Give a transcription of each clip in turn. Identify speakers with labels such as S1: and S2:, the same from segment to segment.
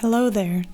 S1: Hello there.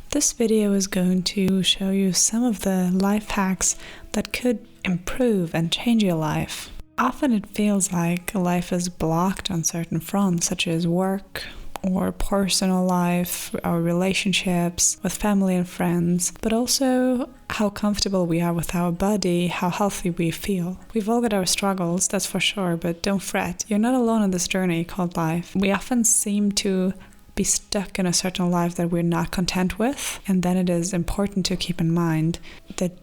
S1: This video is going to show you some of the life hacks that could improve and change your life. Often it feels like life is blocked on certain fronts, such as work or personal life, our relationships with family and friends, but also how comfortable we are with our body, how healthy we feel. We've all got our struggles, that's for sure, but don't fret. You're not alone on this journey called life. We often seem to be stuck in a certain life that we're not content with, and then it is important to keep in mind that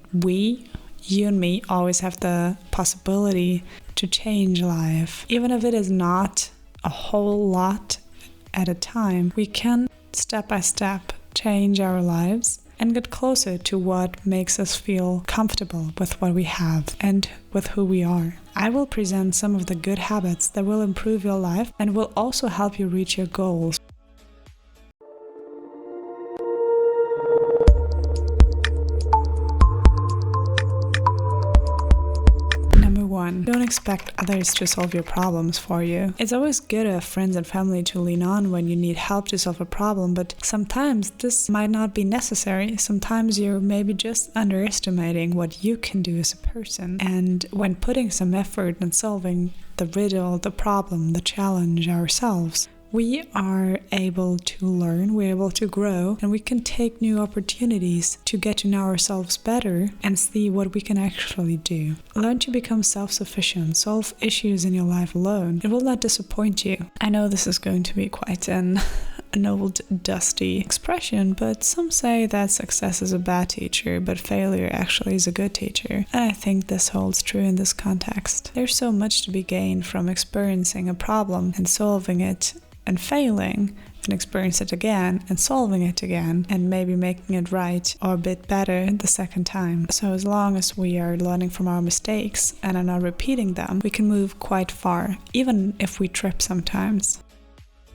S1: you and me, always have the possibility to change life. Even if it is not a whole lot at a time, we can step by step change our lives and get closer to what makes us feel comfortable with what we have and with who we are. I will present some of the good habits that will improve your life and will also help you reach your goals. Number 1. Don't expect others to solve your problems for you. It's always good to have friends and family to lean on when you need help to solve a problem, but sometimes this might not be necessary. Sometimes you're maybe just underestimating what you can do as a person. And when putting some effort in solving the riddle, the problem, the challenge ourselves, we are able to learn, we're able to grow, and we can take new opportunities to get to know ourselves better and see what we can actually do. Learn to become self-sufficient, solve issues in your life alone. It will not disappoint you. I know this is going to be quite an old, dusty expression, but some say that success is a bad teacher, but failure actually is a good teacher. And I think this holds true in this context. There's so much to be gained from experiencing a problem and solving it and failing, and experience it again and solving it again and maybe making it right or a bit better the second time. So as long as we are learning from our mistakes and are not repeating them, we can move quite far, even if we trip sometimes.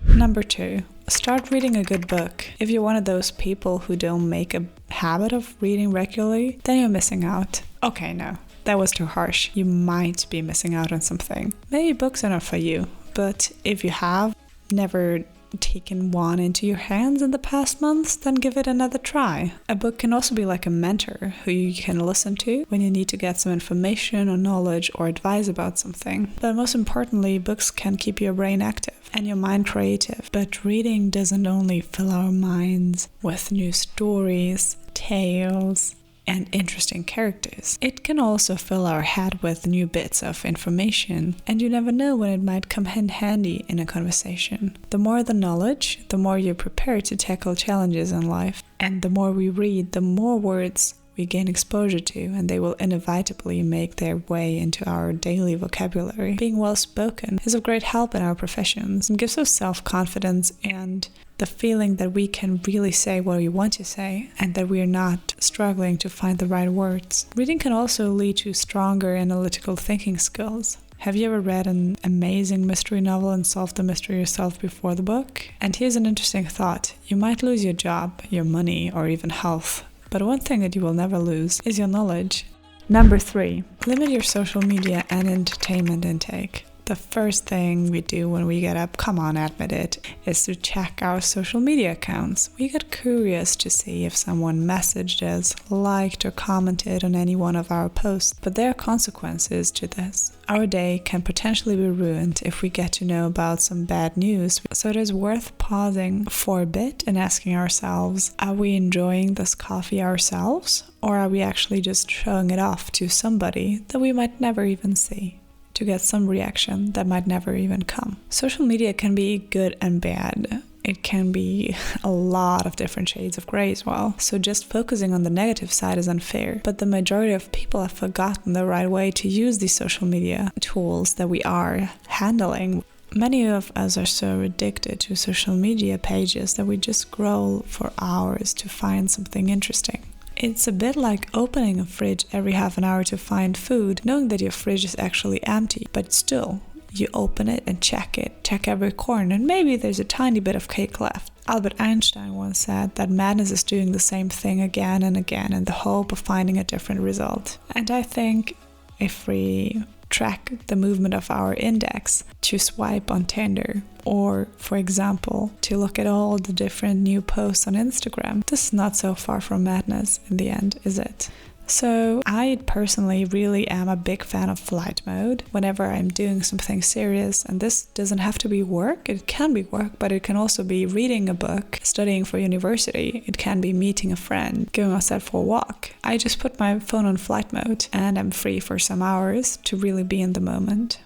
S1: Number 2. Start reading a good book. If you're one of those people who don't make a habit of reading regularly, then you're missing out. Okay, no, that was too harsh. You might be missing out on something. Maybe books are not for you, but if you have never taken one into your hands in the past months, then give it another try. A book can also be like a mentor who you can listen to when you need to get some information or knowledge or advice about something. But most importantly, books can keep your brain active and your mind creative. But reading doesn't only fill our minds with new stories, tales, and interesting characters. It can also fill our head with new bits of information, and you never know when it might come in handy in a conversation. The more the knowledge, the more you're prepared to tackle challenges in life. And the more we read, the more words we gain exposure to, and they will inevitably make their way into our daily vocabulary. Being well spoken is of great help in our professions and gives us self-confidence and the feeling that we can really say what we want to say and that we are not struggling to find the right words. Reading can also lead to stronger analytical thinking skills. Have you ever read an amazing mystery novel and solved the mystery yourself before the book? And here's an interesting thought. You might lose your job, your money, or even health. But one thing that you will never lose is your knowledge. Number 3. Limit your social media and entertainment intake. The first thing we do when we get up, come on, admit it, is to check our social media accounts. We get curious to see if someone messaged us, liked or commented on any one of our posts, but there are consequences to this. Our day can potentially be ruined if we get to know about some bad news, so it is worth pausing for a bit and asking ourselves, are we enjoying this coffee ourselves, or are we actually just showing it off to somebody that we might never even see, to get some reaction that might never even come? Social media can be good and bad. It can be a lot of different shades of gray as well. So just focusing on the negative side is unfair. But the majority of people have forgotten the right way to use these social media tools that we are handling. Many of us are so addicted to social media pages that we just scroll for hours to find something interesting. It's a bit like opening a fridge every half an hour to find food, knowing that your fridge is actually empty, but still, you open it and check every corner, and maybe there's a tiny bit of cake left. Albert Einstein once said that madness is doing the same thing again and again in the hope of finding a different result. And I think if we track the movement of our index to swipe on Tinder, or, for example, to look at all the different new posts on Instagram. This is not so far from madness in the end, is it? So I personally really am a big fan of flight mode whenever I'm doing something serious, and this doesn't have to be work. It can be work, but it can also be reading a book, studying for university. It can be meeting a friend, going outside for a walk. I just put my phone on flight mode and I'm free for some hours to really be in the moment.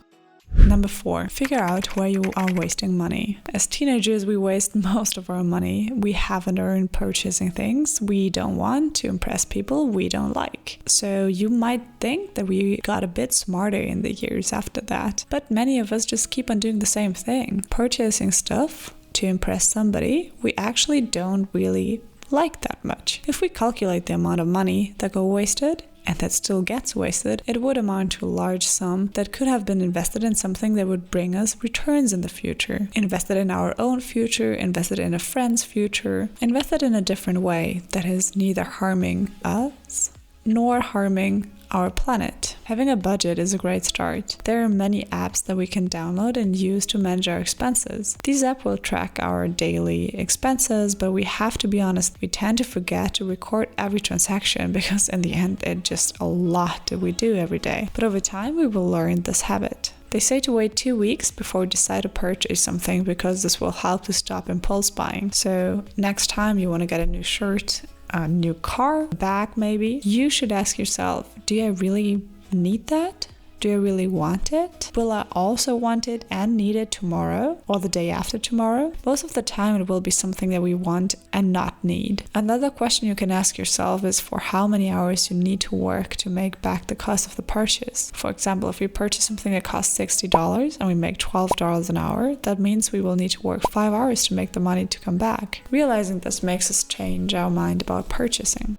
S1: Number 4, figure out where you are wasting money. As teenagers, we waste most of our money we haven't earned purchasing things we don't want to impress people we don't like. So you might think that we got a bit smarter in the years after that, but many of us just keep on doing the same thing, purchasing stuff to impress somebody we actually don't really like that much. If we calculate the amount of money that go wasted, and that still gets wasted, it would amount to a large sum that could have been invested in something that would bring us returns in the future. Invested in our own future, invested in a friend's future, invested in a different way that is neither harming us nor harming our planet. Having a budget is a great start. There are many apps that we can download and use to manage our expenses. These apps will track our daily expenses, but we have to be honest, we tend to forget to record every transaction because in the end it's just a lot that we do every day. But over time we will learn this habit. They say to wait 2 weeks before we decide to purchase something because this will help to stop impulse buying. So next time you want to get a new shirt, a new car, bag maybe, you should ask yourself, do I really need that? Do I really want it? Will I also want it and need it tomorrow or the day after tomorrow? Most of the time it will be something that we want and not need. Another question you can ask yourself is for how many hours you need to work to make back the cost of the purchase. For example, if we purchase something that costs $60 and we make $12 an hour, that means we will need to work 5 hours to make the money to come back. Realizing this makes us change our mind about purchasing.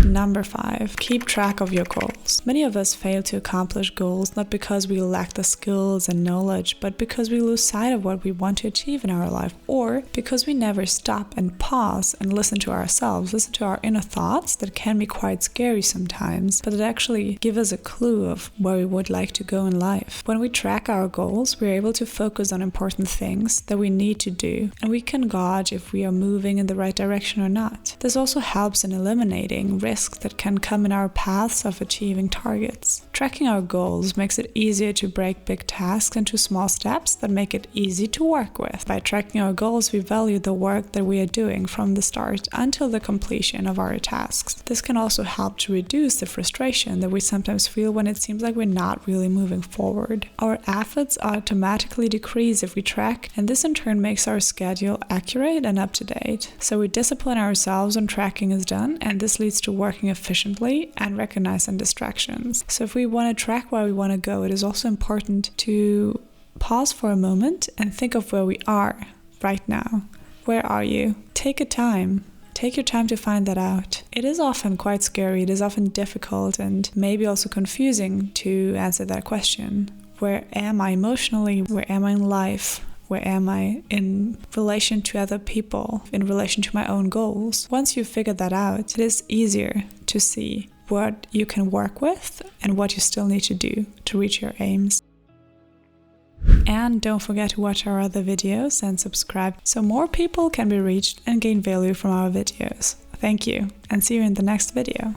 S1: Number 5, keep track of your goals. Many of us fail to accomplish goals not because we lack the skills and knowledge, but because we lose sight of what we want to achieve in our life, or because we never stop and pause and listen to ourselves, listen to our inner thoughts that can be quite scary sometimes, but that actually give us a clue of where we would like to go in life. When we track our goals, we're able to focus on important things that we need to do, and we can gauge if we are moving in the right direction or not. This also helps in eliminating risks that can come in our paths of achieving targets. Tracking our goals makes it easier to break big tasks into small steps that make it easy to work with. By tracking our goals, we value the work that we are doing from the start until the completion of our tasks. This can also help to reduce the frustration that we sometimes feel when it seems like we're not really moving forward. Our efforts automatically decrease if we track, and this in turn makes our schedule accurate and up to date. So we discipline ourselves when tracking is done, and this leads to working efficiently and recognizing distractions. So if we want to track where we want to go, it is also important to pause for a moment and think of where we are right now. Where are you? Take your time to find that out. It is often quite scary, it is often difficult and maybe also confusing to answer that question. Where am I emotionally? Where am I in life? Where am I in relation to other people, in relation to my own goals? Once you figure that out, it is easier to see what you can work with and what you still need to do to reach your aims. And don't forget to watch our other videos and subscribe so more people can be reached and gain value from our videos. Thank you, and see you in the next video.